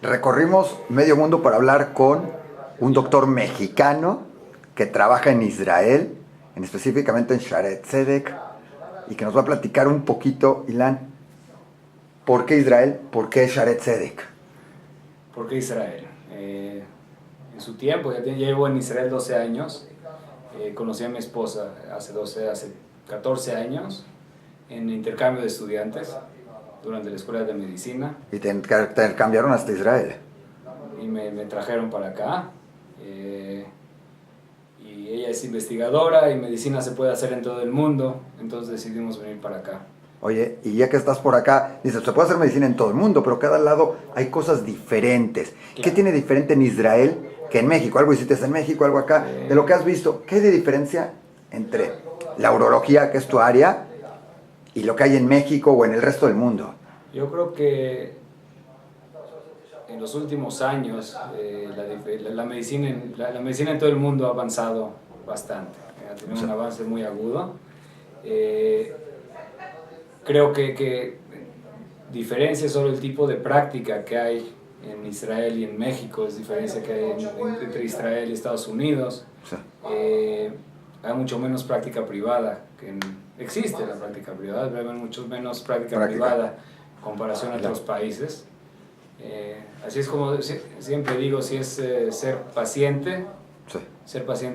Recorrimos medio mundo para hablar con un doctor mexicano que trabaja en Israel, específicamente en Shaare Zedek, y que nos va a platicar un poquito, Ilan, ¿por qué Israel? ¿Por qué Shaare Zedek? ¿Por qué Israel? En su tiempo, ya llevo en Israel 12 años, conocí a mi esposa hace 14 años en intercambio de estudiantes durante la escuela de medicina. Y te cambiaron hasta Israel. Y me trajeron para acá. Y ella es investigadora y medicina se puede hacer en todo el mundo, entonces decidimos venir para acá. Oye, y ya que estás por acá, dices, se puede hacer medicina en todo el mundo, pero cada lado hay cosas diferentes. Claro. ¿Qué tiene diferente en Israel que en México? Algo hiciste en México, algo acá. De lo que has visto, ¿qué hay de diferencia entre la urología, que es tu área, y lo que hay en México o en el resto del mundo? Yo creo que en los últimos años la medicina en todo el mundo ha avanzado bastante. Ha tenido un avance muy agudo. Creo que diferencia solo el tipo de práctica que hay en Israel y en México, es diferencia que hay entre Israel y Estados Unidos. Sí. Hay mucho menos práctica privada, existe la práctica privada, pero hay mucho menos práctica privada en comparación a otros países. Así es como siempre digo, si es ser paciente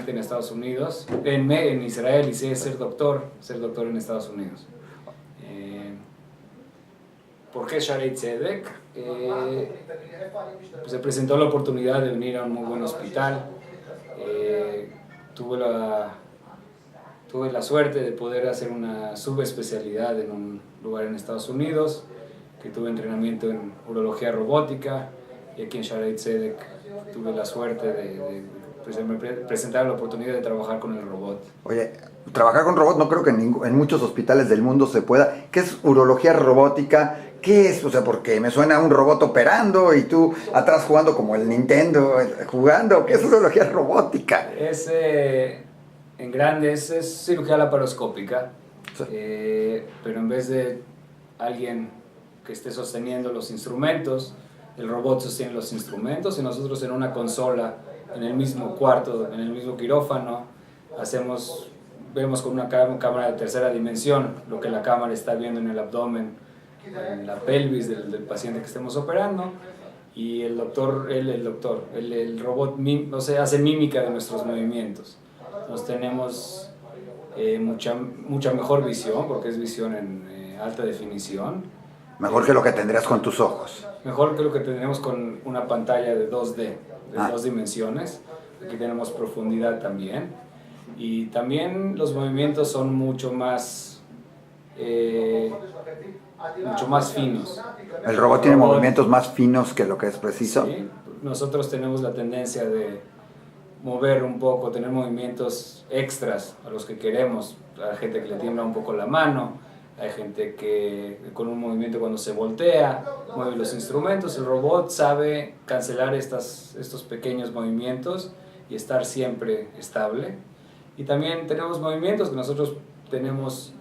en Estados Unidos, en Israel, y si es ser doctor en Estados Unidos. ¿Por qué Shaare Zedek? Se presentó la oportunidad de venir a un muy buen hospital. Tuve la suerte de poder hacer una subespecialidad en un lugar en Estados Unidos, que tuve entrenamiento en urología robótica, y aquí en Shaare Zedek tuve la suerte de presentar la oportunidad de trabajar con el robot. Oye, trabajar con robot no creo que en muchos hospitales del mundo se pueda. ¿Qué es urología robótica? ¿Qué es? O sea, porque me suena un robot operando y tú atrás jugando como el Nintendo, jugando. ¿Qué es urología robótica? En grandes es cirugía laparoscópica, sí. Pero en vez de alguien que esté sosteniendo los instrumentos, el robot sostiene los instrumentos y nosotros en una consola, en el mismo cuarto, en el mismo quirófano, vemos con una cámara de tercera dimensión lo que la cámara está viendo en el abdomen, en la pelvis del paciente que estemos operando, y el robot hace mímica de nuestros movimientos. Entonces tenemos mucha mejor visión, porque es visión en alta definición. Mejor que lo que tendrías con tus ojos. Mejor que lo que tendríamos con una pantalla de 2D, de 2 dimensiones. Aquí tenemos profundidad también. Y también los movimientos son mucho más finos. ¿El robot tiene movimientos más finos que lo que es preciso? Sí, nosotros tenemos la tendencia de mover un poco, tener movimientos extras a los que queremos. Hay gente que le tiembla un poco la mano, hay gente que con un movimiento cuando se voltea, mueve los instrumentos. El robot sabe cancelar estos pequeños movimientos y estar siempre estable. Y también tenemos movimientos que nosotros tenemos,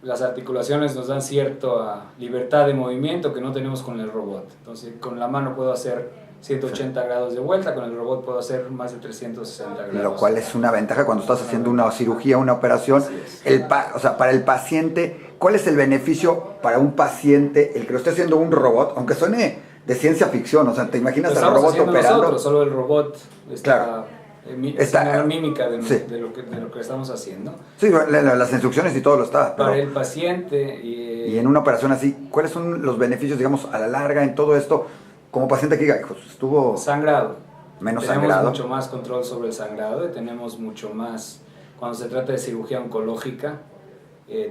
las articulaciones nos dan cierta libertad de movimiento que no tenemos con el robot. Entonces con la mano puedo hacer 180 grados de vuelta, con el robot puedo hacer más de 360 grados. Lo cual es una ventaja cuando estás haciendo una cirugía, una operación. O sea, para el paciente, ¿cuál es el beneficio para un paciente el que lo esté haciendo un robot? Aunque suene de ciencia ficción, o sea, ¿te imaginas al robot operando? Nosotros, solo el robot está la mímica de lo que estamos haciendo. Sí, las instrucciones y todo lo está. Para el paciente. Y en una operación así, ¿cuáles son los beneficios, digamos, a la larga en todo esto? Como paciente que diga, estuvo... Sangrado. Menos tenemos sangrado. Mucho más control sobre el sangrado y tenemos mucho más, cuando se trata de cirugía oncológica,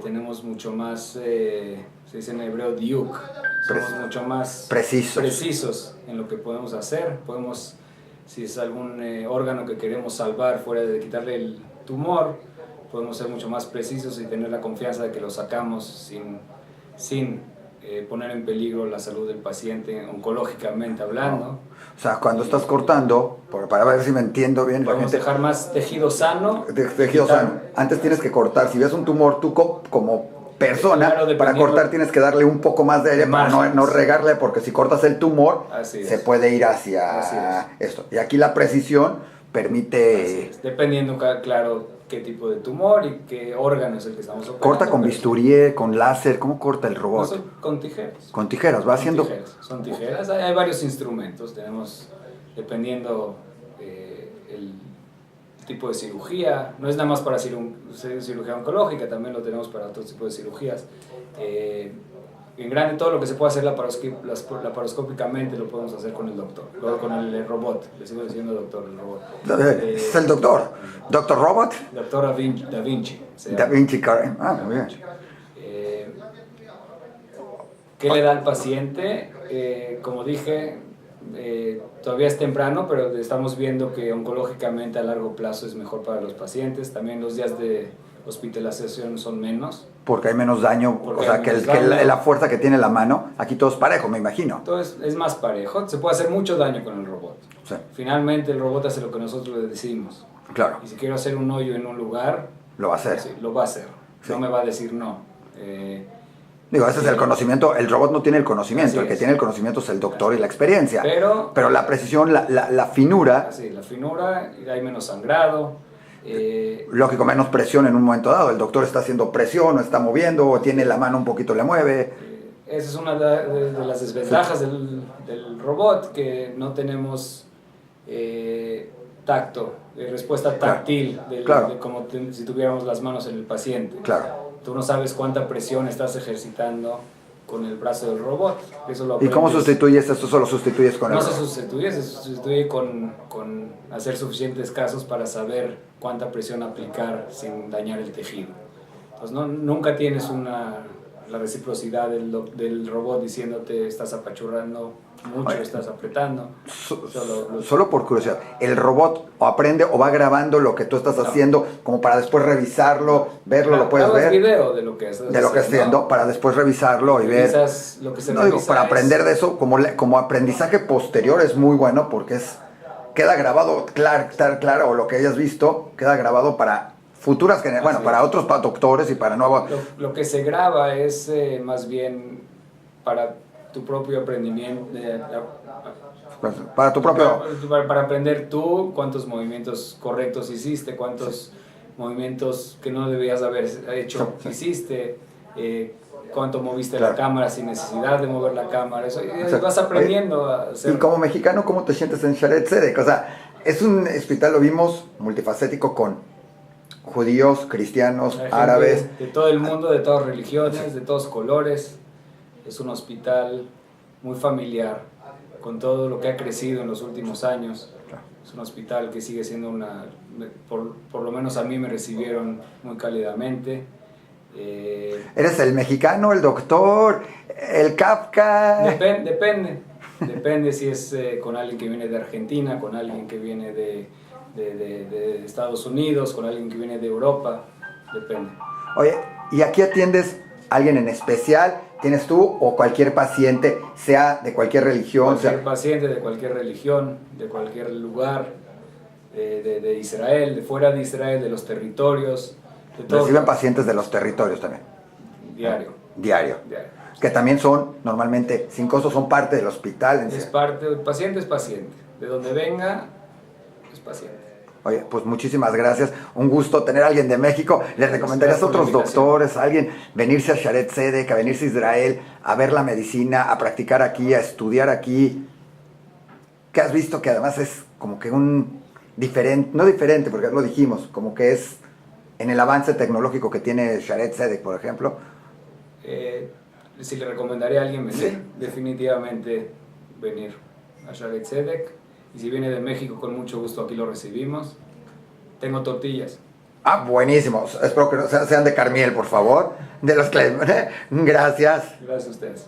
tenemos mucho más, se dice en hebreo diuk, somos mucho más precisos en lo que podemos hacer. Si es algún órgano que queremos salvar fuera de quitarle el tumor, podemos ser mucho más precisos y tener la confianza de que lo sacamos sin poner en peligro la salud del paciente oncológicamente hablando. O sea, cuando estás cortando, para ver si me entiendo bien, podemos dejar más tejido sano. Tejido sano. Antes tienes que cortar. Si ves un tumor, tú como persona. Claro, para cortar tienes que darle un poco más de aire para no regarle, porque si cortas el tumor, se puede ir hacia esto. Y aquí la precisión permite... Dependiendo, claro, qué tipo de tumor y qué órgano es el que estamos operando. ¿Corta con bisturí, con láser? ¿Cómo corta el robot? No, con tijeras. Con tijeras, va haciendo... Son tijeras, hay varios instrumentos, tenemos, dependiendo el tipo de cirugía, no es nada más para cirugía oncológica, también lo tenemos para otros tipos de cirugías. En grande, todo lo que se puede hacer laparoscópicamente lo podemos hacer con el doctor, con el robot. Le sigo diciendo doctor, el robot. Es el doctor. ¿Doctor Robot? Doctor Da Vinci. Da Vinci, Karen. Muy bien. ¿Qué le da al paciente? Como dije, todavía es temprano, pero estamos viendo que oncológicamente a largo plazo es mejor para los pacientes. También los días de hospitalización son menos. Porque hay menos daño, o sea, que la fuerza que tiene la mano, aquí todo es parejo, me imagino. Entonces es más parejo, se puede hacer mucho daño con el robot. Sí. Finalmente el robot hace lo que nosotros le decimos. Claro. Y si quiero hacer un hoyo en un lugar, lo va a hacer. Sí, lo va a hacer. Sí. No me va a decir no. Digo, ese es el conocimiento, el robot no tiene el conocimiento, el que tiene el conocimiento es el doctor y la experiencia. Pero la precisión, la finura... Sí, la finura, hay menos sangrado. Lógico, menos presión en un momento dado. El doctor está haciendo presión, o está moviendo, o tiene la mano un poquito, le mueve. Esa es una de las desventajas del robot, que no tenemos tacto, respuesta táctil, claro. de como si tuviéramos las manos en el paciente. Claro. Tú no sabes cuánta presión estás ejercitando con el brazo del robot. Eso lo ¿Y cómo sustituyes esto? ¿Solo sustituyes con el robot? No se sustituye con hacer suficientes casos para saber cuánta presión aplicar sin dañar el tejido. Entonces nunca tienes la reciprocidad del robot diciéndote estás apachurrando mucho, estás apretando. Solo por curiosidad, ¿el robot o aprende o va grabando lo que tú estás haciendo como para después revisarlo, verlo, lo puedes ver? Video de lo que estás haciendo, para después revisarlo y ver. Lo que se digo, para aprender de eso, como aprendizaje posterior es muy bueno porque queda grabado, claro, o lo que hayas visto, queda grabado para futuras generaciones, para otros doctores y para nuevos. Lo que se graba es más bien para tu propio aprendimiento, para tu propio... Para aprender tú cuántos movimientos correctos hiciste, cuántos movimientos que no debías haber hecho hiciste, cuánto moviste la cámara sin necesidad de mover la cámara. Eso vas aprendiendo a hacer. Y como mexicano, ¿cómo te sientes en Shaare Zedek? O sea, es un hospital, lo vimos, multifacético, con judíos, cristianos, árabes. De todo el mundo, de todas religiones, de todos colores. Es un hospital muy familiar, con todo lo que ha crecido en los últimos años. Es un hospital que sigue siendo por lo menos a mí me recibieron muy cálidamente. ¿Eres el mexicano, el doctor, el Kafka? Depende si es con alguien que viene de Argentina, con alguien que viene de Estados Unidos, con alguien que viene de Europa, depende. Oye, ¿y aquí atiendes a alguien en especial? ¿Tienes tú o cualquier paciente, sea de cualquier religión? Cualquier paciente de cualquier religión, de cualquier lugar, de Israel, de fuera de Israel, de los territorios. Reciben pacientes de los territorios también. Diario. Que también son, normalmente, sin costo, son parte del hospital. Paciente es paciente. De donde venga, es paciente. Oye, pues muchísimas gracias. Un gusto tener a alguien de México. ¿Les recomendarías a otros doctores, a alguien, venirse a Shaare Zedek, a venirse a Israel, a ver la medicina, a practicar aquí, a estudiar aquí? ¿Qué has visto que además es como que un diferente, no diferente, porque lo dijimos, como que es en el avance tecnológico que tiene Shaare Zedek, por ejemplo? Si le recomendaría a alguien venir, sí, definitivamente venir a Shaare Zedek. Y si viene de México, con mucho gusto aquí lo recibimos. Tengo tortillas. Ah, buenísimo. Espero que sean de Carmiel, por favor. De los que... Gracias. Gracias a ustedes.